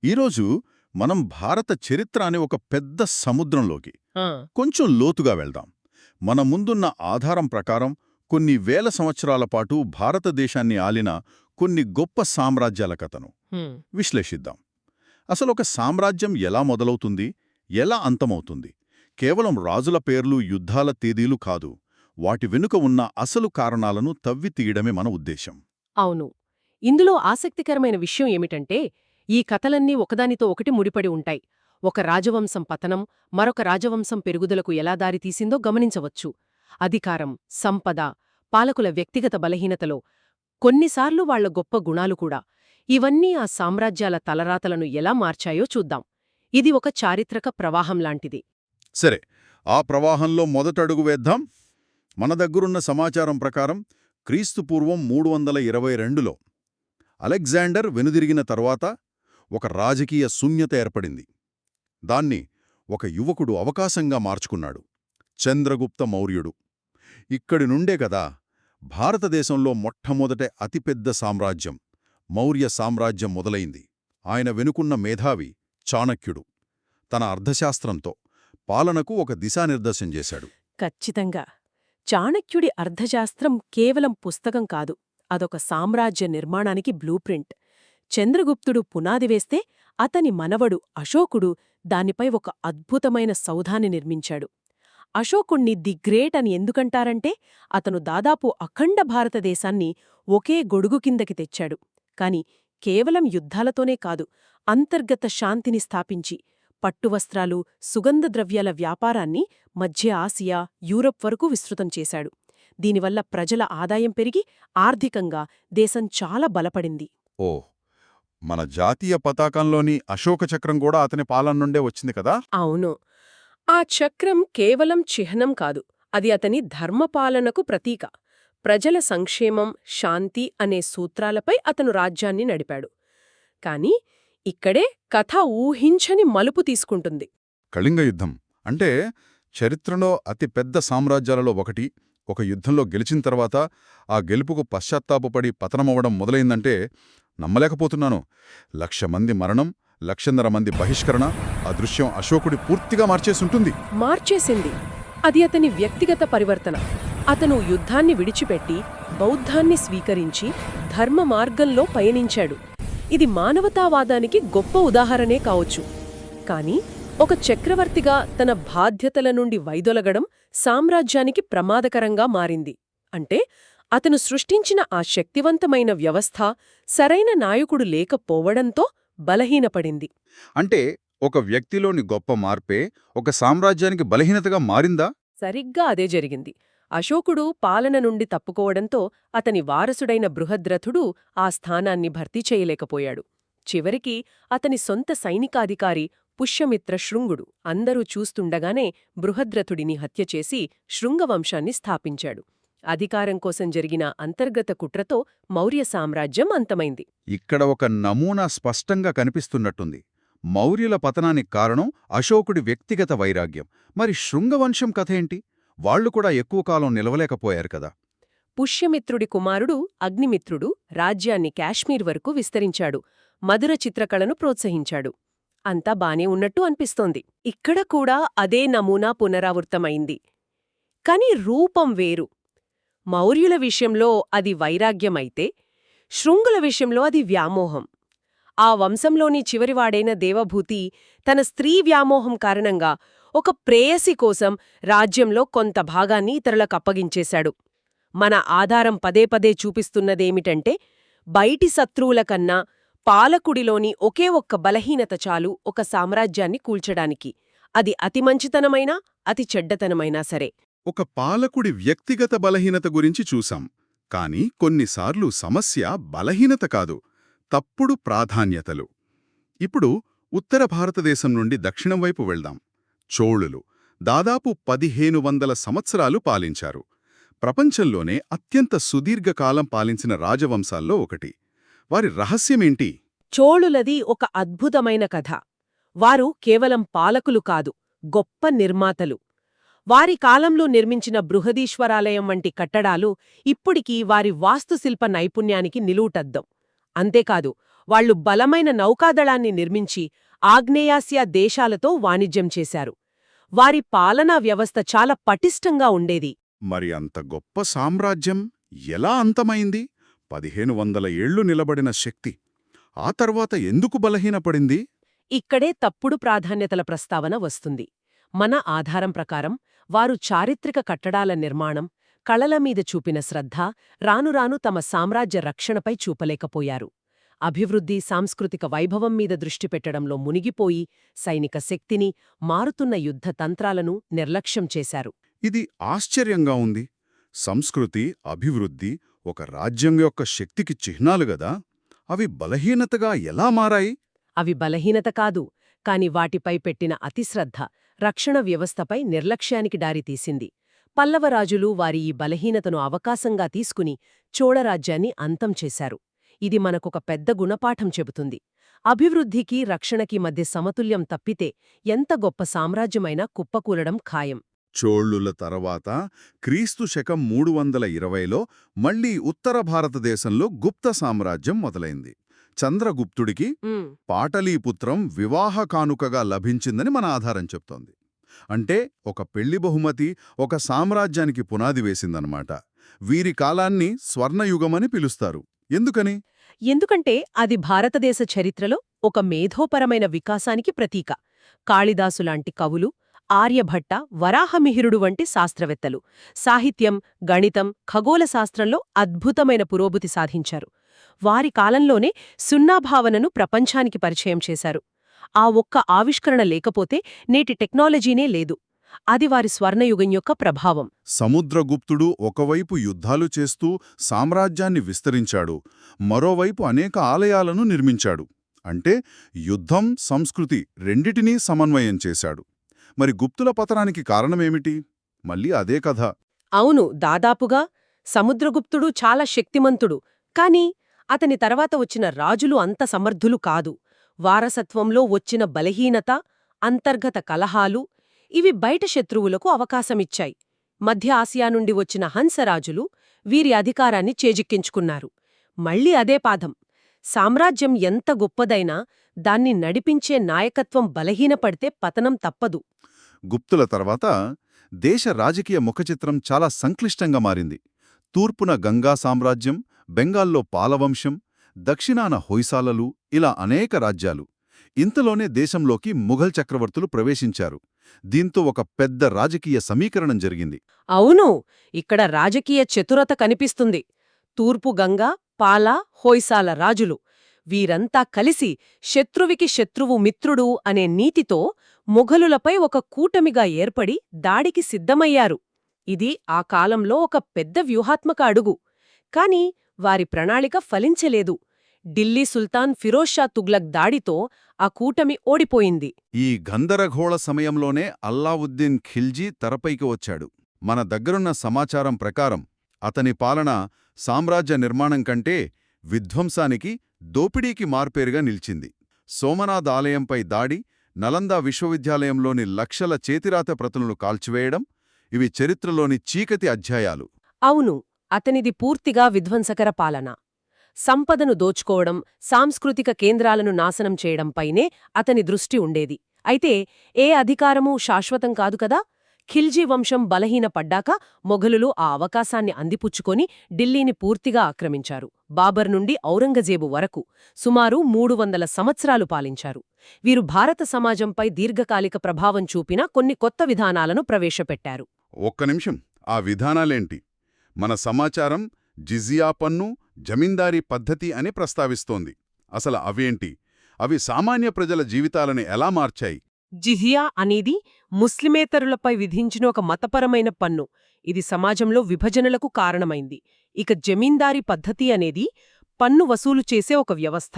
ఈరోజు మనం భారత చరిత్ర అనే ఒక పెద్ద సముద్రంలోకి ఆ, కొంచెం లోతుగా వెళ్దాం. మన ముందున్న ఆధారం ప్రకారం కొన్ని వేల సంవత్సరాల పాటు భారతదేశాన్ని ఆలిన కొన్ని గొప్ప సామ్రాజ్యాల కథను హ్మ్, విశ్లేషిద్దాం. అసలొక సామ్రాజ్యం ఎలా మొదలవుతుంది, ఎలా అంతమవుతుంది? కేవలం రాజుల పేర్లు, యుద్ధాల తేదీలు కాదు, వాటి వెనుక ఉన్న అసలు కారణాలను తవ్వి తీయడమే మన ఉద్దేశం. అవును. ఇందులో ఆసక్తికరమైన విషయం ఏమిటంటే, ఈ కథలన్నీ ఒకదానితో ఒకటి ముడిపడి ఉంటాయి. ఒక రాజవంశం పతనం మరొక రాజవంశం పెరుగుదలకు ఎలా దారితీసిందో గమనించవచ్చు. అధికారం, సంపద, పాలకుల వ్యక్తిగత బలహీనతలో కొన్నిసార్లు వాళ్ల గొప్ప గుణాలు కూడా, ఇవన్నీ ఆ సామ్రాజ్యాల తలరాతలను ఎలా మార్చాయో చూద్దాం. ఇది ఒక చారిత్రక ప్రవాహం లాంటిది. సరే, ఆ ప్రవాహంలో మొదటడుగు వేద్దాం. మన దగ్గరున్న సమాచారం ప్రకారం క్రీస్తుపూర్వం 322లో అలెగ్జాండర్ వెనుదిరిగిన తర్వాత ఒక రాజకీయ శూన్యత ఏర్పడింది. దాన్ని ఒక యువకుడు అవకాశంగా మార్చుకున్నాడు, చంద్రగుప్త మౌర్యుడు. ఇక్కడి నుండే కదా భారతదేశంలో మొట్టమొదట అతిపెద్ద సామ్రాజ్యం, మౌర్య సామ్రాజ్యం మొదలైంది. ఆయన వెనుకున్న మేధావి చాణక్యుడు తన అర్థశాస్త్రంతో పాలనకు ఒక దిశానిర్దేశం చేశాడు. ఖచ్చితంగా. చాణక్యుడి అర్థశాస్త్రం కేవలం పుస్తకం కాదు, అదొక సామ్రాజ్య నిర్మాణానికి బ్లూప్రింట్. చంద్రగుప్తుడు పునాది వేస్తే అతని మనవడు అశోకుడు దానిపై ఒక అద్భుతమైన సౌధాన్ని నిర్మించాడు. అశోకుణ్ణి ది గ్రేట్ అని ఎందుకంటారంటే, అతను దాదాపు అఖండ భారతదేశాన్ని ఒకే గొడుగు కిందకి తెచ్చాడు. కాని కేవలం యుద్ధాలతోనే కాదు, అంతర్గత శాంతిని స్థాపించి పట్టువస్త్రాలు, సుగంధ ద్రవ్యాల వ్యాపారాన్ని మధ్య ఆసియా, యూరప్ వరకు విస్తృతం చేశాడు. దీనివల్ల ప్రజల ఆదాయం పెరిగి ఆర్థికంగా దేశం చాలా బలపడింది. ఓ, మన జాతీయ పతాకంలోని అశోక చక్రం కూడా అతని పాలన నుండే వచ్చింది కదా. అవును. ఆ చక్రం కేవలం చిహ్నం కాదు, అది అతని ధర్మపాలనకు ప్రతీక. ప్రజల సంక్షేమం, శాంతి అనే సూత్రాలపై అతను రాజ్యాన్ని నడిపాడు. కాని ఇక్కడే కథ ఊహించని మలుపు తీసుకుంటుంది. కళింగ యుద్ధం అంటే చరిత్రలో అతి పెద్ద సామ్రాజ్యాలలో ఒకటి. ఒక యుద్ధంలో గెలిచిన తర్వాత ఆ గెలుపుకు పశ్చాత్తాపపడి పతనమవ్వడం మొదలైందంటే నమ్మలేకపోతున్నాను. 1,00,000 మంది మరణం, 1,50,000 మంది బహిష్కరణ. ఆ దృశ్యం అశోకుడి పూర్తిగా మార్చేసుంటుంది. మార్చేసింది. అది అతని వ్యక్తిగత పరివర్తన. అతను యుద్ధాన్ని విడిచిపెట్టి బౌద్ధాన్ని స్వీకరించి ధర్మ మార్గంలో పయనించాడు. ఇది మానవతావాదానికి గొప్ప ఉదాహరణే కావచ్చు. కాని ఒక చక్రవర్తిగా తన బాధ్యతల నుండి వైదొలగడం సామ్రాజ్యానికి ప్రమాదకరంగా మారింది. అంటే అతను సృష్టించిన ఆ శక్తివంతమైన వ్యవస్థ సరైన నాయకుడు లేకపోవడంతో బలహీనపడింది. అంటే ఒక వ్యక్తిలోని గొప్ప మార్పే ఒక సామ్రాజ్యానికి బలహీనతగా మారిందా? సరిగ్గా అదే జరిగింది. అశోకుడు పాలన నుండి తప్పుకోవడంతో అతని వారసుడైన బృహద్రథుడు ఆ స్థానాన్ని భర్తీ చేయలేకపోయాడు. చివరికి అతని సొంత సైనికాధికారి పుష్యమిత్ర శృంగుడు అందరూ చూస్తుండగానే బృహద్రథుడిని హత్యచేసి శృంగవంశాన్ని స్థాపించాడు. అధికారం కోసం జరిగిన అంతర్గత కుట్రతో మౌర్య సామ్రాజ్యం అంతమైంది. ఇక్కడ ఒక నమూనా స్పష్టంగా కనిపిస్తున్నట్టుంది. మౌర్యుల పతనానికి కారణం అశోకుడి వ్యక్తిగత వైరాగ్యం. మరి శృంగవంశం కథేంటి? వాళ్లు కూడా ఎక్కువ కాలం నిలవలేకపోయారు కదా. పుష్యమిత్రుడి కుమారుడు అగ్నిమిత్రుడు రాజ్యాన్ని కాశ్మీర్ వరకు విస్తరించాడు. మధుర చిత్రకళను ప్రోత్సహించాడు. అంతా బానే ఉన్నట్టు అనిపిస్తోంది. ఇక్కడ కూడా అదే నమూనా పునరావృతమైంది. కాని రూపం వేరు. మౌర్యుల విషయంలో అది వైరాగ్యమైతే, శృంగుల విషయంలో అది వ్యామోహం. ఆ వంశంలోని చివరివాడైన దేవభూతి తన స్త్రీ వ్యామోహం కారణంగా ఒక ప్రేయసి కోసం రాజ్యంలో కొంత భాగాన్ని ఇతరులకప్పగించేశాడు. మన ఆధారం పదే పదే చూపిస్తున్నదేమిటంటే, బయటి శత్రువుల కన్నా పాలకుడిలోని ఒకే ఒక్క బలహీనత చాలు ఒక సామ్రాజ్యాన్ని కూల్చడానికి. అది అతి మంచితనమైనా, అతి చెడ్డతనమైనా సరే. ఒక పాలకుడి వ్యక్తిగత బలహీనత గురించి చూసాం. కాని కొన్నిసార్లు సమస్య బలహీనత కాదు, తప్పుడు ప్రాధాన్యతలు. ఇప్పుడు ఉత్తర భారతదేశం నుండి దక్షిణం వైపు వెళ్దాం. చోళులు దాదాపు 1500 సంవత్సరాలు పాలించారు. ప్రపంచంలోనే అత్యంత సుదీర్ఘకాలం పాలించిన రాజవంశాల్లో ఒకటి. వారి రహస్యమేంటి? చోళులది ఒక అద్భుతమైన కథ. వారు కేవలం పాలకులు కాదు, గొప్ప నిర్మాతలు. వారి కాలంలో నిర్మించిన బృహదీశ్వరాలయం వంటి కట్టడాలు ఇప్పటికీ వారి వాస్తుశిల్ప నైపుణ్యానికి నిలువుటద్దం. అంతేకాదు, వాళ్లు బలమైన నౌకాదళాన్ని నిర్మించి ఆగ్నేయాసియా దేశాలతో వాణిజ్యం చేశారు. వారి పాలనా వ్యవస్థ చాలా పటిష్టంగా ఉండేది. మరి అంత గొప్ప సామ్రాజ్యం ఎలా అంతమైంది? 1500 ఏళ్లు నిలబడిన శక్తి ఆ తర్వాత ఎందుకు బలహీనపడింది? ఇక్కడే తప్పుడు ప్రాధాన్యతల ప్రస్తావన వస్తుంది. మన ఆధారం ప్రకారం వారు చారిత్రక కట్టడాల నిర్మాణం, కళల మీద చూపిన శ్రద్ధ రానురాను తమ సామ్రాజ్య రక్షణపై చూపలేకపోయారు. అభివృద్ధి, సాంస్కృతిక వైభవం మీద దృష్టి పెట్టడంలో మునిగిపోయి సైనిక శక్తిని, మారుతున్న యుద్ధ తంత్రాలను నిర్లక్ష్యం చేశారు. ఇది ఆశ్చర్యంగా ఉంది. సంస్కృతి, అభివృద్ధి ఒక రాజ్యం యొక్క శక్తికి చిహ్నాలు గదా. అవి బలహీనతగా ఎలా మారాయి? అవి బలహీనత కాదు, కాని వాటిపై పెట్టిన అతిశ్రద్ధ రక్షణ వ్యవస్థపై నిర్లక్ష్యానికి దారితీసింది. పల్లవరాజులు వారి ఈ బలహీనతను అవకాశంగా తీసుకుని చోళరాజ్యాన్ని అంతం చేశారు. ఇది మనకొక పెద్ద గుణపాఠం చెబుతుంది. అభివృద్ధికి, రక్షణకి మధ్య సమతుల్యం తప్పితే ఎంత గొప్ప సామ్రాజ్యమైనా కుప్పకూలడం ఖాయం. చోళుల తర్వాత క్రీస్తు శకం 320లో మళ్లీ ఉత్తర భారతదేశంలో గుప్త సామ్రాజ్యం మొదలైంది. చంద్రగుప్తుడికి పాటలీపుత్రం వివాహ కానుకగా లభించిందని మన ఆధారం చెప్తోంది. అంటే ఒక పెళ్లి బహుమతి ఒక సామ్రాజ్యానికి పునాది వేసిందన్నమాట. వీరి కాలాన్ని స్వర్ణయుగమని పిలుస్తారు. ఎందుకని? ఎందుకంటే అది భారతదేశ చరిత్రలో ఒక మేధోపరమైన వికాసానికి ప్రతీక. కాళిదాసులాంటి కవులు, ఆర్యభట్ట, వరాహమిహిరుడు వంటి శాస్త్రవేత్తలు సాహిత్యం, గణితం, ఖగోళ శాస్త్రంలో అద్భుతమైన పురోగతి సాధించారు. వారి కాలంలోనే సున్నాభావనను ప్రపంచానికి పరిచయం చేశారు. ఆ ఒక్క ఆవిష్కరణ లేకపోతే నేటి టెక్నాలజీనే లేదు. అది వారి స్వర్ణయుగం యొక్క ప్రభావం. సముద్రగుప్తుడు ఒకవైపు యుద్ధాలు చేస్తూ సామ్రాజ్యాన్ని విస్తరించాడు, మరోవైపు అనేక ఆలయాలను నిర్మించాడు. అంటే యుద్ధం, సంస్కృతి రెండిటినీ సమన్వయం చేశాడు. మరి గుప్తుల పతనానికి కారణమేమిటి? మళ్ళీ అదే కథ. అవును, దాదాపుగా. సముద్రగుప్తుడు చాలా శక్తిమంతుడు, కాని అతని తర్వాత వచ్చిన రాజులు అంత సమర్థులు కాదు. వారసత్వంలో వచ్చిన బలహీనత, అంతర్గత కలహాలు ఇవి బయట శత్రువులకు అవకాశమిచ్చాయి. మధ్య ఆసియా నుండి వచ్చిన హంసరాజులు వీరి అధికారాన్ని చేజిక్కించుకున్నారు. మళ్ళీ అదే పాదం. సామ్రాజ్యం ఎంత గొప్పదైనా దాన్ని నడిపించే నాయకత్వం బలహీనపడితే పతనం తప్పదు. గుప్తుల తర్వాత దేశ రాజకీయ ముఖచిత్రం చాలా సంక్లిష్టంగా మారింది. తూర్పున గంగా సామ్రాజ్యం, బెంగాల్లో పాలవంశం, దక్షిణాన హొయ్సాలలు, ఇలా అనేక రాజ్యాలు. ఇంతలోనే దేశంలోకి ముఘల్ చక్రవర్తులు ప్రవేశించారు. దీంతో ఒక పెద్ద రాజకీయ సమీకరణం జరిగింది. అవును, ఇక్కడ రాజకీయ చతురత కనిపిస్తుంది. తూర్పు గంగా, పాల, హొయ్సాల రాజులు వీరంతా కలిసి శత్రువికి శత్రువు మిత్రుడు అనే నీతితో మొఘలులపై ఒక కూటమిగా ఏర్పడి దాడికి సిద్ధమయ్యారు. ఇది ఆ కాలంలో ఒక పెద్ద వ్యూహాత్మక అడుగు. కాని వారి ప్రణాళిక ఫలించలేదు. ఢిల్లీ సుల్తాన్ ఫిరోజ్ షా తుగ్లక్ దాడితో ఆ కూటమి ఓడిపోయింది. ఈ గందరగోళ సమయంలోనే అల్లావుద్దీన్ ఖిల్జీ తెరపైకి వచ్చాడు. మన దగ్గరున్న సమాచారం ప్రకారం అతని పాలన సామ్రాజ్య నిర్మాణం కంటే విధ్వంసానికి, దోపిడీకి మార్పేరుగా నిలిచింది. సోమనాథ్ ఆలయంపై దాడి, నలందా విశ్వవిద్యాలయంలోని లక్షల చేతిరాత ప్రతులను కాల్చివేయడం ఇవి చరిత్రలోని చీకటి అధ్యాయాలు. అవును, అతనిది పూర్తిగా విధ్వంసకర పాలన. సంపదను దోచుకోవడం, సాంస్కృతిక కేంద్రాలను నాశనం చేయడంపైనే అతని దృష్టి ఉండేది. అయితే ఏ అధికారమూ శాశ్వతం కాదు కదా. ఖిల్జీ వంశం బలహీనపడ్డాక మొఘలులు ఆ అవకాశాన్ని అందిపుచ్చుకొని ఢిల్లీని పూర్తిగా ఆక్రమించారు. బాబర్ నుండి ఔరంగజేబు వరకు సుమారు 300 సంవత్సరాలు పాలించారు. వీరు భారత సమాజంపై దీర్ఘకాలిక ప్రభావం చూపిన కొన్ని కొత్త విధానాలను ప్రవేశపెట్టారు. ఒక్క నిమిషం, ఆ విధానాలేంటి? మన సమాచారం జిజియా పన్ను, జమీందారీ పద్ధతి అని ప్రస్తావిస్తోంది. అసలు అవేంటి? అవి సామాన్య ప్రజల జీవితాలను ఎలా మార్చాయి? జిజియా అనేది ముస్లిమేతరులపై విధించిన ఒక మతపరమైన పన్ను. ఇది సమాజంలో విభజనలకు కారణమైంది. ఇక జమీందారీ పద్ధతి అనేది పన్ను వసూలు చేసే ఒక వ్యవస్థ.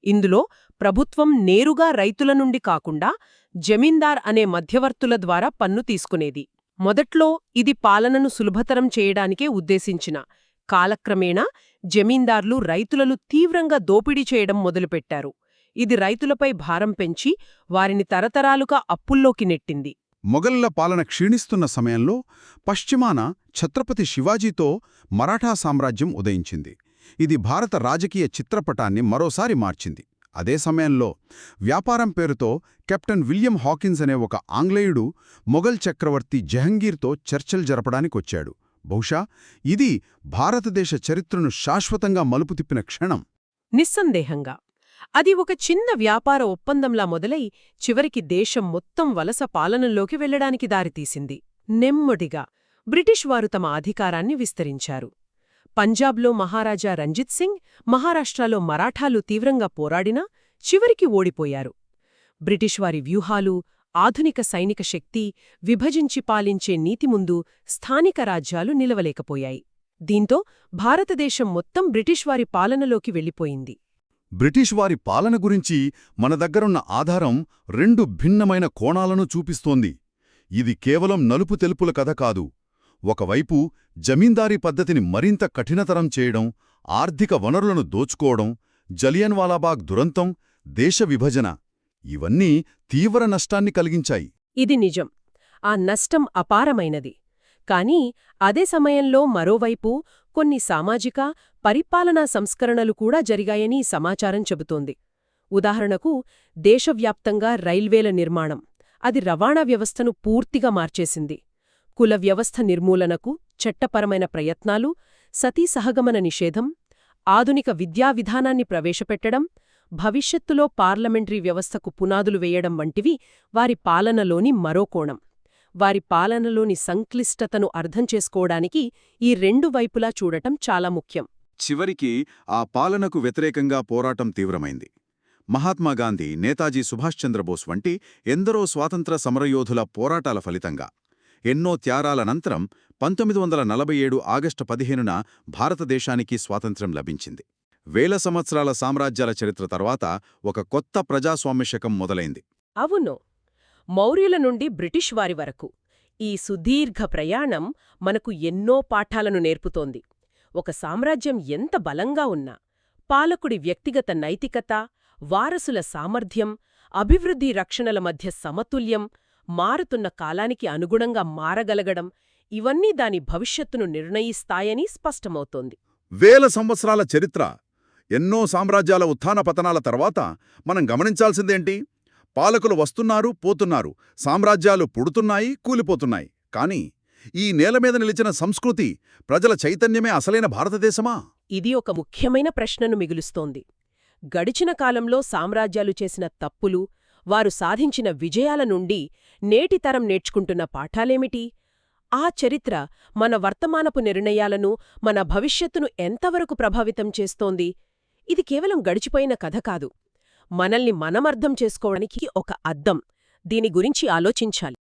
ఇందులో ప్రభుత్వం నేరుగా రైతుల నుండి కాకుండా జమీందార్ అనే మధ్యవర్తుల ద్వారా పన్ను తీసుకునేది. మొదట్లో ఇది పాలనను సులభతరం చేయడానికే ఉద్దేశించిన. కాలక్రమేణా జమీందార్లు రైతులను తీవ్రంగా దోపిడీ చేయడం మొదలుపెట్టారు. ఇది రైతులపై భారం పెంచి వారిని తరతరాలుగా అప్పుల్లోకి నెట్టింది. మొఘలుల పాలన క్షీణిస్తున్న సమయంలో పశ్చిమాన ఛత్రపతి శివాజీతో మరాఠా సామ్రాజ్యం ఉదయించింది. ఇది భారత రాజకీయ చిత్రపటాన్ని మరోసారి మార్చింది. అదే సమయంలో వ్యాపారం పేరుతో కెప్టెన్ విలియం హాకిన్స్ అనే ఒక ఆంగ్లేయుడు మొఘల్ చక్రవర్తి జహంగీర్తో చర్చలు జరపడానికొచ్చాడు. బహుశా ఇది భారతదేశ చరిత్రను శాశ్వతంగా మలుపు తిప్పిన క్షణం. నిస్సందేహంగా అది ఒక చిన్న వ్యాపార ఒప్పందంలా మొదలై చివరికి దేశం మొత్తం వలస పాలనలోకి వెళ్లడానికి దారితీసింది. నెమ్మదిగా బ్రిటిష్ వారు తమ అధికారాన్ని విస్తరించారు. పంజాబ్లో మహారాజా రంజిత్ సింగ్, మహారాష్ట్రలో మరాఠాలు తీవ్రంగా పోరాడినా చివరికి ఓడిపోయారు. బ్రిటిష్ వారి వ్యూహాలు, ఆధునిక సైనిక శక్తి, విభజించి పాలించే నీతి ముందు స్థానిక రాజ్యాలు నిలవలేకపోయాయి. దీంతో భారతదేశం మొత్తం బ్రిటిష్ వారి పాలనలోకి వెళ్ళిపోయింది. బ్రిటిష్ వారి పాలన గురించి మన దగ్గరున్న ఆధారం 2 భిన్నమైన కోణాలను చూపిస్తోంది. ఇది కేవలం నలుపు తెలుపుల కథ కాదు. ఒకవైపు జమీందారీ పద్ధతిని మరింత కఠినతరం చేయడం, ఆర్థిక వనరులను దోచుకోవడం, జలియన్వాలాబాగ్ దురంతం, దేశ విభజన ఇవన్నీ తీవ్ర నష్టాన్ని కలిగించాయి. ఇది నిజం. ఆ నష్టం అపారమైనది. కానీ అదే సమయంలో మరోవైపు కొన్ని సామాజిక, పరిపాలనా సంస్కరణలు కూడా జరిగాయని సమాచారం చెబుతోంది. ఉదాహరణకు దేశవ్యాప్తంగా రైల్వేల నిర్మాణం. అది రవాణా వ్యవస్థను పూర్తిగా మార్చేసింది. కుల వ్యవస్థ నిర్మూలనకు చట్టపరమైన ప్రయత్నాలు, సతీ సహగమన నిషేధం, ఆధునిక విద్యా విధానాన్ని ప్రవేశపెట్టడం, భవిష్యత్తులో పార్లమెంటరీ వ్యవస్థకు పునాదులు వేయడం వంటివి వారి పాలనలోని మరో కోణం. వారి పాలనలోని సంక్లిష్టతను అర్థం చేసుకోవడానికి ఈ 2 వైపులా చూడటం చాలా ముఖ్యం. చివరికి ఆ పాలనకు వ్యతిరేకంగా పోరాటం తీవ్రమైంది. మహాత్మాగాంధీ, నేతాజీ సుభాష్ చంద్రబోస్ వంటి ఎందరో స్వాతంత్ర సమరయోధుల పోరాటాల ఫలితంగా ఎన్నో త్యాగాలనంతరం 1947 ఆగస్టు 15న భారతదేశానికి స్వాతంత్ర్యం లభించింది. వేల సంవత్సరాల సామ్రాజ్యాల చరిత్ర తర్వాత ఒక కొత్త ప్రజాస్వామ్య శకం మొదలైంది. అవును, మౌర్యుల నుండి బ్రిటిష్ వారి వరకు ఈ సుదీర్ఘ ప్రయాణం మనకు ఎన్నో పాఠాలను నేర్పుతోంది. ఒక సామ్రాజ్యం ఎంత బలంగా ఉన్నా, పాలకుడి వ్యక్తిగత నైతికత, వారసుల సామర్థ్యం, అభివృద్ధి రక్షణల మధ్య సమతుల్యం, మారుతున్న కాలానికి అనుగుణంగా మారగలగడం ఇవన్నీ దాని భవిష్యత్తును నిర్ణయిస్తాయని స్పష్టమవుతోంది. వేల సంవత్సరాల చరిత్ర, ఎన్నో సామ్రాజ్యాల ఉత్థాన పతనాల తర్వాత మనం గమనించాల్సిందేంటి? పాలకులు వస్తున్నారు, పోతున్నారు, సామ్రాజ్యాలు పుడుతున్నాయి, కూలిపోతున్నాయి. కానీ ఈ నేలమీద నిలిచిన సంస్కృతి, ప్రజల చైతన్యమే అసలైన భారతదేశమా? ఇది ఒక ముఖ్యమైన ప్రశ్నను మిగులుస్తోంది. గడిచిన కాలంలో సామ్రాజ్యాలు చేసిన తప్పులు, వారు సాధించిన విజయాల నుండి నేటి తరం నేర్చుకుంటున్న పాఠాలేమిటి? ఆ చరిత్ర మన వర్తమానపు నిర్ణయాలను, మన భవిష్యత్తును ఎంతవరకు ప్రభావితం చేస్తోంది? ఇది కేవలం గడిచిపోయిన కథ కాదు, మనల్ని మనమర్థం చేసుకోవడానికి ఒక అద్దం. దీని గురించి ఆలోచించాలి.